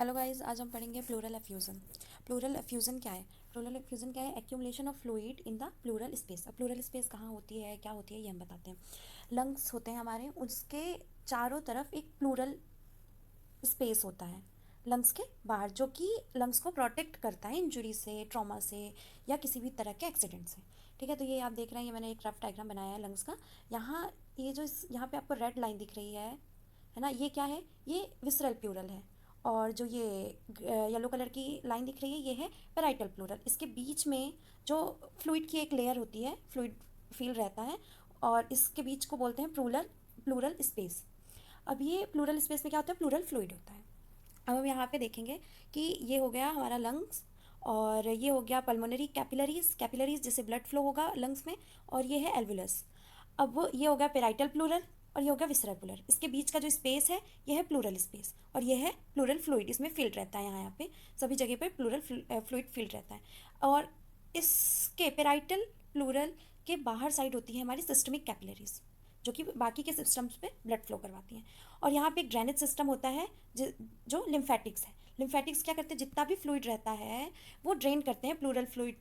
Hello guys, आज हम पढ़ेंगे प्लूरल एफ्यूजन। प्लूरल एफ्यूजन क्या है? प्लूरल एफ्यूजन क्या है? Accumulation of fluid in the plural space. अब प्लूरल स्पेस कहाँ होती है, क्या होती है, ये हम बताते हैं। लंग्स होते हैं हमारे, उसके चारों तरफ एक प्लूरल स्पेस होता है लंग्स के बाहर, जो कि लंग्स को प्रोटेक्ट करता है इंजुरी से, ट्रॉमा से, या किसी भी तरह के एक्सीडेंट से। ठीक है, तो ये आप देख रहे हैं, ये मैंने एक रफ डायग्राम बनाया है लंग्स का। यहाँ ये जो यहाँ पे आपको रेड लाइन दिख रही है ना, ये क्या है? ये विसरल प्लूरल है। और जो ये येलो कलर की लाइन दिख रही है, ये है पेराइटल प्लूरल। इसके बीच में जो फ्लूइड की एक लेयर होती है, फ्लूइड फील्ड रहता है, और इसके बीच को बोलते हैं प्लूरल प्लूरल स्पेस। अब ये प्लूरल स्पेस में क्या होता है? प्लूरल फ्लूइड होता है। अब हम यहाँ पे देखेंगे कि ये हो गया हमारा लंग्स, और ये हो गया पल्मोनरी कैपिलरीज, कैपिलरीज जिससे ब्लड फ्लो होगा लंग्स में, और ये है एल्वुलस। अब ये हो गया पेराइटल प्लूरल, और ये हो गया विसरल प्लूरल। इसके बीच का जो स्पेस है, ये है प्लूरल स्पेस, और ये है प्लूरल फ्लूइड। इसमें फील्ड रहता है, यहाँ पे सभी जगह पे प्लूरल फ्लूइड फील्ड रहता है। और इसके पेराइटल प्लूरल के बाहर साइड होती है हमारी सिस्टमिक कैपिलरीज, जो कि बाकी के सिस्टम्स पे ब्लड फ्लो करवाती हैं। और यहाँ पे एक ड्रेनेज सिस्टम होता है जो लिम्फेटिक्स है। लिम्फेटिक्स क्या करते हैं? जितना भी फ्लूइड रहता है वो ड्रेन करते हैं प्लूरल फ्लूइड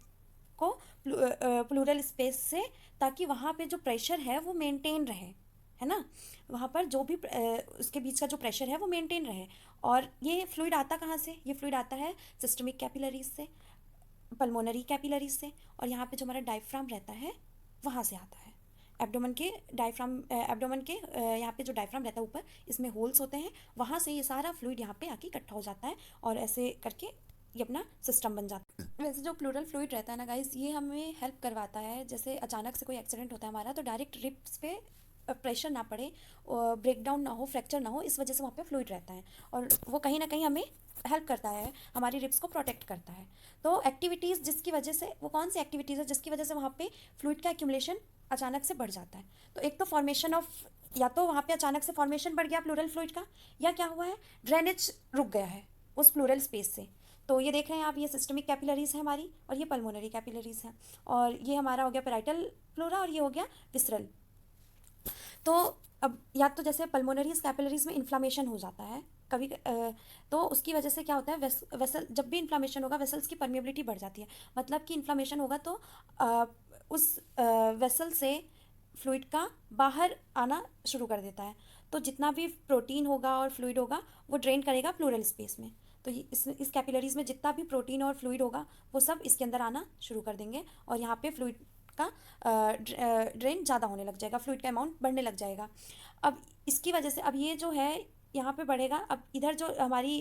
को प्लूरल स्पेस से, ताकि वहाँ पे जो प्रेशर है वो मेंटेन रहे, है ना। वहाँ पर जो भी उसके बीच का जो प्रेशर है वो मेंटेन रहे। और ये फ्लूइड आता कहाँ से? ये फ्लूइड आता है सिस्टमिक कैपिलरीज से, पल्मोनरी कैपिलरीज से, और यहाँ पे जो हमारा डायफ्राम रहता है वहाँ से आता है। एब्डोमेन के डायफ्राम, एब्डोमेन के यहाँ पे जो डायफ्राम रहता है ऊपर, इसमें होल्स होते हैं, वहाँ से ये सारा फ्लूइड यहाँ पे आके इकट्ठा हो जाता है, और ऐसे करके ये अपना सिस्टम बन जाता है। वैसे जो प्लूरल फ्लूइड रहता है ना गाइस, ये हमें हेल्प करवाता है। जैसे अचानक से कोई एक्सीडेंट होता है हमारा, तो डायरेक्ट रिब्स पे प्रेशर ना पड़े, ब्रेक डाउन ना हो, फ्रैक्चर ना हो, इस वजह से वहाँ पे फ्लूइड रहता है, और वो कहीं ना कहीं हमें हेल्प करता है, हमारी रिब्स को प्रोटेक्ट करता है। तो एक्टिविटीज़ जिसकी वजह से, वो कौन सी एक्टिविटीज़ है जिसकी वजह से वहाँ पे फ्लूइड का एक्यूमुलेशन अचानक से बढ़ जाता है? तो एक तो फॉर्मेशन ऑफ, या तो वहाँ पे अचानक से फॉर्मेशन बढ़ गया प्लूरल फ्लूइड का, या क्या हुआ है, ड्रेनेज रुक गया है उस प्लूरल स्पेस से। तो ये देख रहे हैं आप, ये सिस्टमिक कैपिलरीज है हमारी, और ये पल्मोनरी कैपिलरीज है, और ये हमारा हो गया पेराइटल प्लूरा, और ये हो गया विसरल। तो अब या तो जैसे पल्मोनरीज कैपिलरीज में इन्फ्लामेशन हो जाता है कभी, तो उसकी वजह से क्या होता है, वेसल, जब भी इन्फ्लामेशन होगा वेसल्स की परमिएबिलिटी बढ़ जाती है। मतलब कि इन्फ्लामेशन होगा तो उस वेसल से फ्लूइड का बाहर आना शुरू कर देता है। तो जितना भी प्रोटीन होगा और फ्लूइड होगा वो ड्रेन करेगा प्लूरल स्पेस में। तो इस कैपिलरीज में जितना भी प्रोटीन और फ्लूइड होगा वो सब इसके अंदर आना शुरू कर देंगे, और यहाँ पे फ्लूइड का ड्रेन ज़्यादा होने लग जाएगा, फ्लूइड का अमाउंट बढ़ने लग जाएगा। अब इसकी वजह से अब ये जो है यहाँ पे बढ़ेगा। अब इधर जो हमारी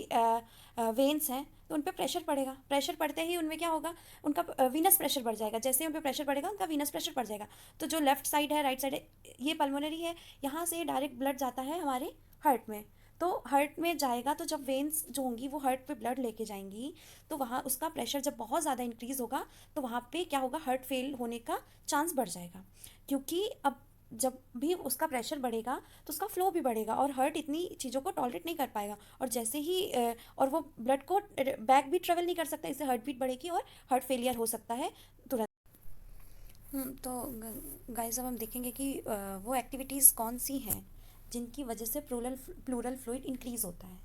वेन्स हैं, तो उन पर प्रेशर पड़ेगा, प्रेशर पड़ते ही उनमें क्या होगा, उनका वीनस प्रेशर बढ़ जाएगा। जैसे ही उन पर प्रेशर पड़ेगा उनका वीनस प्रेशर बढ़ जाएगा। तो जो लेफ्ट साइड है, राइट साइड है, ये पल्मोनरी है, यहाँ से डायरेक्ट ब्लड जाता है हमारे हार्ट में। तो हार्ट में जाएगा, तो जब वेन्स जो होंगी वो हार्ट पे ब्लड लेके जाएंगी, तो वहाँ उसका प्रेशर जब बहुत ज़्यादा इंक्रीज़ होगा, तो वहाँ पे क्या होगा, हार्ट फेल होने का चांस बढ़ जाएगा। क्योंकि अब जब भी उसका प्रेशर बढ़ेगा तो उसका फ्लो भी बढ़ेगा, और हार्ट इतनी चीज़ों को टॉलरेट नहीं कर पाएगा, और जैसे ही और वो ब्लड को बैक भी ट्रेवल नहीं कर सकता, इससे हार्ट बीट बढ़ेगी और हार्ट फेलियर हो सकता है तुरंत। तो गाइस, अब हम देखेंगे कि वो एक्टिविटीज़ कौन सी हैं जिनकी वजह से प्लूरल फ्लूइड इंक्रीज़ होता है।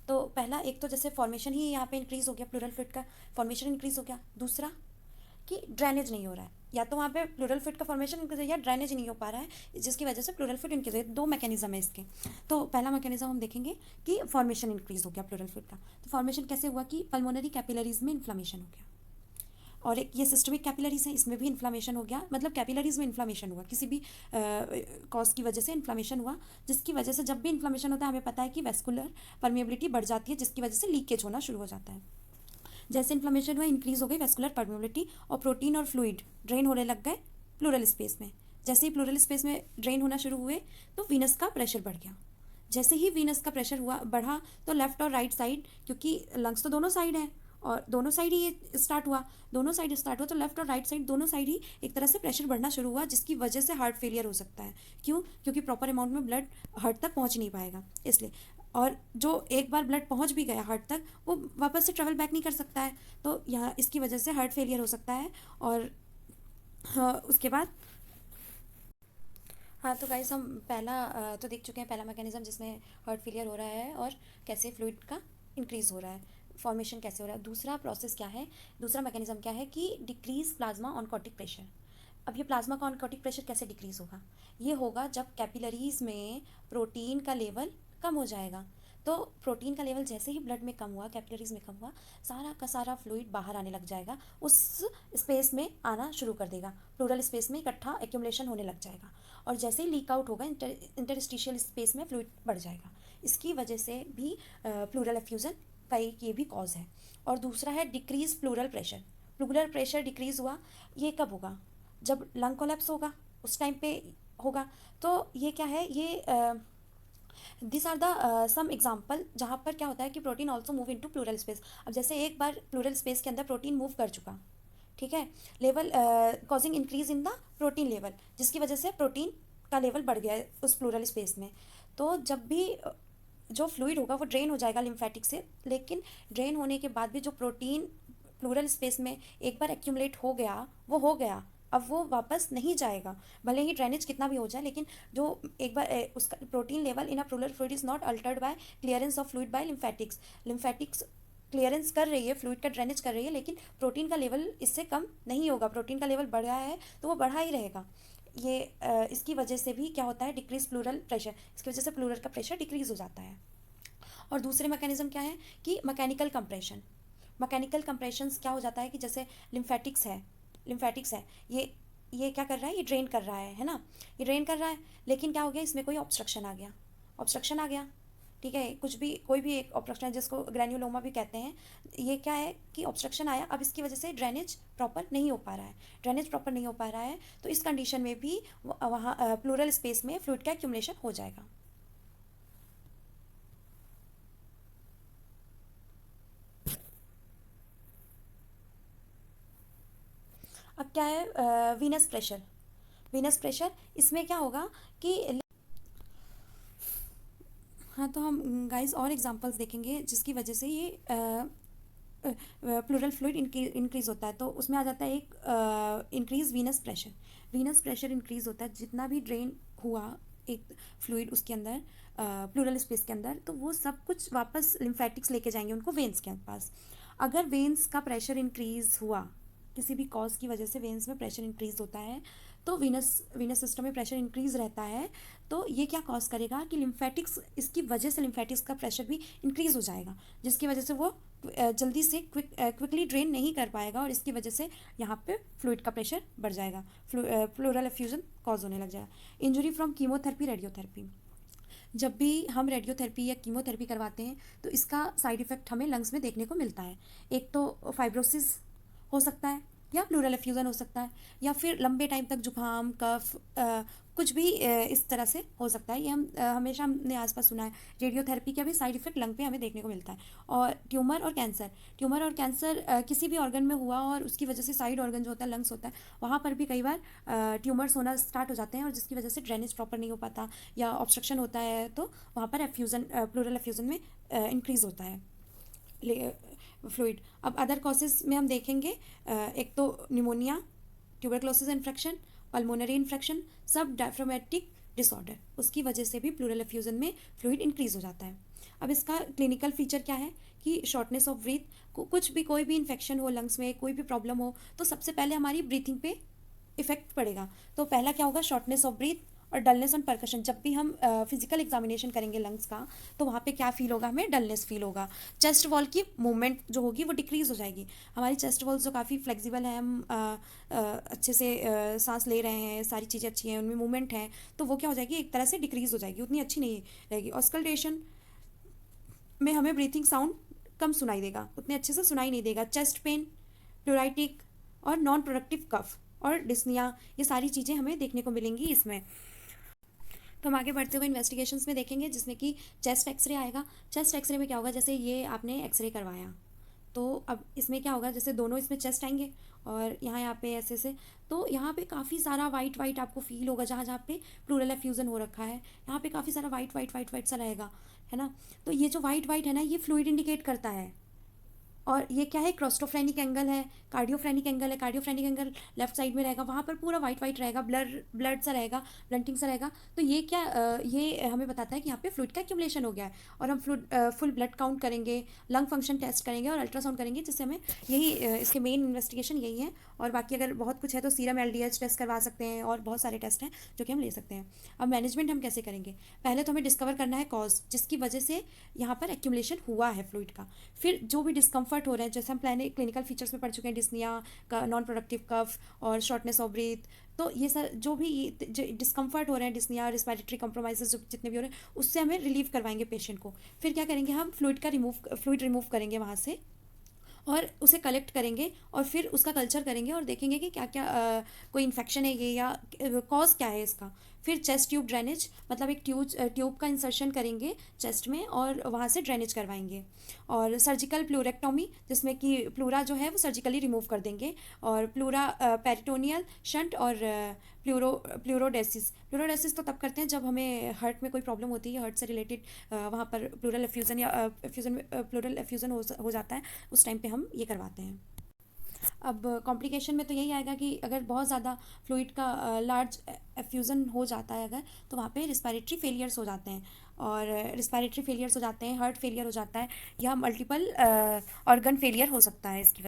तो पहला, एक तो जैसे फॉर्मेशन ही यहाँ पे इंक्रीज़ हो गया, प्लूरल फ्लूइड का फॉर्मेशन इंक्रीज़ हो गया। दूसरा कि ड्रेनेज नहीं हो रहा है, या तो वहाँ पे प्लूरल फ्लूइड का फॉर्मेशन इंक्रीज हो, या ड्रेनेज नहीं हो पा रहा है, जिसकी वजह से प्लूरल फ्लूइड इंक्रीज हो। दो मैकेनिज्म है इसके। तो पहला मैकेनिज्म हम देखेंगे कि फॉर्मेशन इंक्रीज हो गया प्लूरल फ्लूइड का। तो फॉर्मेशन कैसे हुआ कि पल्मोनरी कैपिलरीज में इन्फ्लामेशन हो गया, और एक ये सिस्टमिक कैपिलरीज है, इसमें भी इन्फ्लामेशन हो गया। मतलब कैपिलरीज में इन्फ्लामेशन हुआ, किसी भी कॉज की वजह से इन्फ्लामेशन हुआ, जिसकी वजह से जब भी इन्फ्लामेशन होता है हमें पता है कि वेस्कुलर परमिएबिलिटी बढ़ जाती है, जिसकी वजह से लीकेज होना शुरू हो जाता है। जैसे इन्फ्लेमेशन हुआ, इंक्रीज हो गई वेस्कुलर परमिएबिलिटी, और प्रोटीन और फ्लूइड ड्रेन होने लग गए प्लूरल स्पेस में। जैसे ही प्लूरल स्पेस में ड्रेन होना शुरू हुए, तो वीनस का प्रेशर बढ़ गया। जैसे ही वीनस का प्रेशर हुआ बढ़ा, तो लेफ्ट और राइट साइड, क्योंकि लंग्स तो दोनों साइड है, और दोनों साइड ही ये स्टार्ट हुआ, दोनों साइड स्टार्ट हुआ, तो लेफ्ट और राइट साइड दोनों साइड ही एक तरह से प्रेशर बढ़ना शुरू हुआ, जिसकी वजह से हार्ट फेलियर हो सकता है। क्यों? क्योंकि प्रॉपर अमाउंट में ब्लड हार्ट तक पहुंच नहीं पाएगा, इसलिए। और जो एक बार ब्लड पहुंच भी गया हार्ट तक, वो वापस से ट्रेवल बैक नहीं कर सकता है, तो यहाँ इसकी वजह से हार्ट फेलियर हो सकता है। और हाँ, उसके बाद, हाँ, तो गाइस हम पहला तो देख चुके हैं, पहला मैकेनिज्म जिसमें हार्ट फेलियर हो रहा है और कैसे फ्लूइड का इंक्रीज़ हो रहा है, फॉर्मेशन कैसे हो रहा है। दूसरा प्रोसेस क्या है, दूसरा मैकेनिज्म क्या है कि डिक्रीज प्लाज्मा ऑनकोटिक प्रेशर। अब ये प्लाज्मा का ऑनकोटिक प्रेशर कैसे डिक्रीज़ होगा, ये होगा जब कैपिलरीज में प्रोटीन का लेवल कम हो जाएगा। तो प्रोटीन का लेवल जैसे ही ब्लड में कम हुआ, कैपिलरीज में कम हुआ, सारा का सारा फ्लूइड बाहर आने लग जाएगा, उस स्पेस में आना शुरू कर देगा, प्लूरल स्पेस में इकट्ठा एक्यूमुलेशन होने लग जाएगा, और जैसे ही लीक आउट होगा इंटरस्टिशियल स्पेस में फ्लूइड बढ़ जाएगा। इसकी वजह से भी प्लूरल एफ्यूज़न का एक ये भी कॉज है। और दूसरा है decrease plural pressure. Plural pressure decrease हुआ, ये कब होगा, जब लंग कोलैप्स होगा उस टाइम पे होगा। तो ये क्या है, ये this are the some example जहाँ पर क्या होता है कि protein also move into pleural space. अब जैसे एक बार प्लूरल स्पेस के अंदर प्रोटीन मूव कर चुका, ठीक है, level causing increase in the protein level, जिसकी वजह से प्रोटीन का लेवल बढ़ गया है उस प्लूरल स्पेस में। तो जब भी जो फ्लूइड होगा वो ड्रेन हो जाएगा लिम्फेटिक से, लेकिन ड्रेन होने के बाद भी जो प्रोटीन प्लूरल स्पेस में एक बार एक्यूमुलेट हो गया वो हो गया, अब वो वापस नहीं जाएगा, भले ही ड्रेनेज कितना भी हो जाए। लेकिन जो एक बार उसका protein level in a pleural fluid is not altered by clearance of fluid by lymphatics. Lymphatics clearance कर रही है, फ्लूइड का ड्रेनेज कर रही है, लेकिन प्रोटीन का लेवल इससे कम नहीं होगा, प्रोटीन का लेवल बढ़ा है तो वो बढ़ा ही रहेगा। ये इसकी वजह से भी क्या होता है, डिक्रीज प्लूरल प्रेशर, इसकी वजह से प्लूरल का प्रेशर डिक्रीज हो जाता है। और दूसरे मैकेनिज्म क्या है कि मैकेनिकल कंप्रेशन। मैकेनिकल कंप्रेशंस क्या हो जाता है कि जैसे लिम्फेटिक्स है, ये क्या कर रहा है, ये ड्रेन कर रहा है ना, ये ड्रेन कर रहा है, लेकिन क्या हो गया, इसमें कोई ऑब्स्ट्रक्शन आ गया, ठीक है, कुछ भी कोई भी एक ऑब्स्ट्रक्शन जिसको ग्रैन्युलोमा भी कहते हैं, ये क्या है कि ऑब्स्ट्रक्शन आया, अब इसकी वजह से ड्रेनेज प्रॉपर नहीं हो पा रहा है, तो इस कंडीशन में भी वहाँ प्लूरल स्पेस में फ्लूइड का एक्यूमुलेशन हो जाएगा। अब क्या है वीनस प्रेशर, इसमें क्या होगा कि हाँ, तो हम गाइस और एग्जांपल्स देखेंगे जिसकी वजह से ये प्लूरल फ्लूइड इंक्रीज होता है। तो उसमें आ जाता है एक इंक्रीज वीनस प्रेशर इंक्रीज होता है, जितना भी ड्रेन हुआ एक फ्लूइड उसके अंदर प्लूरल स्पेस के अंदर, तो वो सब कुछ वापस लिम्फेटिक्स लेके जाएंगे उनको वेन्स के पास। अगर वेन्स का प्रेशर इंक्रीज हुआ, किसी भी कॉज की वजह से वेन्स में प्रेशर इंक्रीज होता है, तो वीनस सिस्टम में प्रेशर इंक्रीज रहता है, तो ये क्या कॉज करेगा कि लिम्फेटिक्स, इसकी वजह से लिम्फेटिक्स का प्रेशर भी इंक्रीज हो जाएगा, जिसकी वजह से वो जल्दी से क्विकली ड्रेन नहीं कर पाएगा, और इसकी वजह से यहाँ पे फ्लूइड का प्रेशर बढ़ जाएगा, प्लूरल एफ्यूजन कॉज होने लग जाएगा। Injury from chemotherapy, radiotherapy. जब भी हम रेडियोथेरेपी या कीमोथेरेपी करवाते हैं तो इसका साइड इफ़ेक्ट हमें लंग्स में देखने को मिलता है। एक तो फाइब्रोसिस हो सकता है, या प्लूरल एफ्यूज़न हो सकता है, या फिर लंबे टाइम तक जुकाम, कफ, कुछ भी इस तरह से हो सकता है। ये हमेशा हमने आसपास सुना है। रेडियोथेरेपी का भी साइड इफ़ेक्ट लंग पे हमें देखने को मिलता है। और ट्यूमर और कैंसर किसी भी ऑर्गन में हुआ और उसकी वजह से साइड ऑर्गन जो होता है, लंग्स होता है, वहाँ पर भी कई बार ट्यूमर्स होना स्टार्ट हो जाते हैं, और जिसकी वजह से ड्रेनेज प्रॉपर नहीं हो पाता या ऑब्स्ट्रक्शन होता है, तो वहाँ पर प्लूरल एफ्यूज़न में इंक्रीज़ होता है फ्लूइड। अब अदर कॉजेज में हम देखेंगे, एक तो pneumonia, tuberculosis infection, pulmonary infection, सब डायफ्रामेटिक डिसऑर्डर, उसकी वजह से भी प्लूरल एफ्यूज़न में फ्लूइड इंक्रीज हो जाता है। अब इसका क्लिनिकल फीचर क्या है कि शॉर्टनेस ऑफ ब्रीथ, कुछ भी कोई भी इन्फेक्शन हो लंग्स में, कोई भी प्रॉब्लम हो, तो सबसे पहले हमारी ब्रीथिंग पे इफेक्ट पड़ेगा। तो पहला क्या होगा, शॉर्टनेस ऑफ ब्रीथ और डलनेस ऑन परकशन। जब भी हम फिजिकल एग्जामिनेशन करेंगे लंग्स का, तो वहाँ पे क्या फील होगा, हमें डलनेस फील होगा। चेस्ट वॉल की मूवमेंट जो होगी वो डिक्रीज हो जाएगी। हमारी चेस्ट वॉल जो काफ़ी फ्लेक्सिबल है, हम अच्छे से सांस ले रहे हैं, सारी चीज़ें अच्छी हैं, उनमें मूवमेंट है, तो वो क्या हो जाएगी, एक तरह से डिक्रीज हो जाएगी, उतनी अच्छी नहीं रहेगी। ऑस्कल्टेशन में हमें ब्रीथिंग साउंड कम सुनाई देगा, उतने अच्छे से सुनाई नहीं देगा। चेस्ट पेन, प्लूराइटिक और नॉन प्रोडक्टिव कफ और डिस्निया, ये सारी चीज़ें हमें देखने को मिलेंगी इसमें। तो हम आगे बढ़ते हुए इन्वेस्टिगेशंस में देखेंगे, जिसमें कि चेस्ट एक्सरे आएगा। चेस्ट एक्सरे में क्या होगा, जैसे ये आपने एक्सरे करवाया, तो अब इसमें क्या होगा, जैसे दोनों इसमें चेस्ट आएंगे और यहाँ पे ऐसे से, तो यहाँ पे काफ़ी सारा वाइट आपको फील होगा, जहाँ जहाँ पे प्लूरल एफ्यूज़न हो रखा है, यहाँ पे काफ़ी सारा वाइट सा रहेगा, है ना। तो ये जो वाइट है ना, ये फ्लूइड इंडिकेट करता है, और ये क्या है, क्रोस्टोफ्रेनिक एंगल है, कार्डियोफ्रेनिक एंगल है। कार्डियोफ्रेनिक एंगल लेफ्ट साइड में रहेगा, वहाँ पर पूरा वाइट वाइट रहेगा, ब्लर ब्लड सा रहेगा, ब्लंटिंग सा रहेगा। तो ये क्या ये हमें बताता है कि यहाँ पे फ्लूइड का एक्यूमुलेशन हो गया है। और हम फुल ब्लड काउंट करेंगे, लंग फंक्शन टेस्ट करेंगे और अल्ट्रासाउंड करेंगे, जिससे हमें यही इसके मेन इन्वेस्टिगेशन यही है। और बाकी अगर बहुत कुछ है तो सीरम एलडीएच टेस्ट करवा सकते हैं, और बहुत सारे टेस्ट हैं जो कि हम ले सकते हैं। अब मैनेजमेंट हम कैसे करेंगे? पहले तो हमें डिस्कवर करना है कॉज, जिसकी वजह से यहाँ पर एक्यूमुलेशन हुआ है फ्लूइड का। फिर जो भी डिस्कम्फर्ट हो रहे हैं, जैसे हम पहले क्लिनिकल फीचर्स में पढ़ चुके हैं, डिस्निया का, नॉन प्रोडक्टिव कफ और शॉर्टनेस ऑफ ब्रीथ, तो ये सर जो भी जो डिस्कम्फर्ट हो रहे हैं, डिस्निया, रिस्पिरेटरी कॉम्प्रोमाइजेस जो जितने भी हो रहे हैं, उससे हमें रिलीव करवाएंगे पेशेंट को। फिर क्या करेंगे, हम फ्लूइड रिमूव करेंगे वहाँ से, और उसे कलेक्ट करेंगे, और फिर उसका कल्चर करेंगे और देखेंगे कि क्या क्या कोई इन्फेक्शन है ये, या कॉज क्या है इसका। फिर चेस्ट ट्यूब ड्रेनेज, मतलब एक ट्यूब का इंसर्शन करेंगे चेस्ट में, और वहाँ से ड्रेनेज करवाएंगे। और सर्जिकल प्लूरेक्टोमी, जिसमें कि प्लूरा जो है वो सर्जिकली रिमूव कर देंगे। और प्लूरा पेरिटोनियल शंट और प्लूरोडेसिस। प्लूरोडेसिस तो तब करते हैं जब हमें हार्ट में कोई प्रॉब्लम होती है, हार्ट से रिलेटेड वहाँ पर प्लूरल एफ्यूज़न या प्लूरल एफ्यूज़न हो जाता है, उस टाइम पे हम ये करवाते हैं। अब कॉम्प्लिकेशन में तो यही आएगा कि अगर बहुत ज़्यादा फ्लूइड का लार्ज एफ्यूज़न हो जाता है अगर, तो वहाँ पे रिस्पायरेटरी फेलियर्स हो जाते हैं, और रिस्पायरेटरी फेलियर्स हो जाते हैं, हार्ट फेलियर हो जाता है, या मल्टीपल ऑर्गन फेलियर हो सकता है इसकी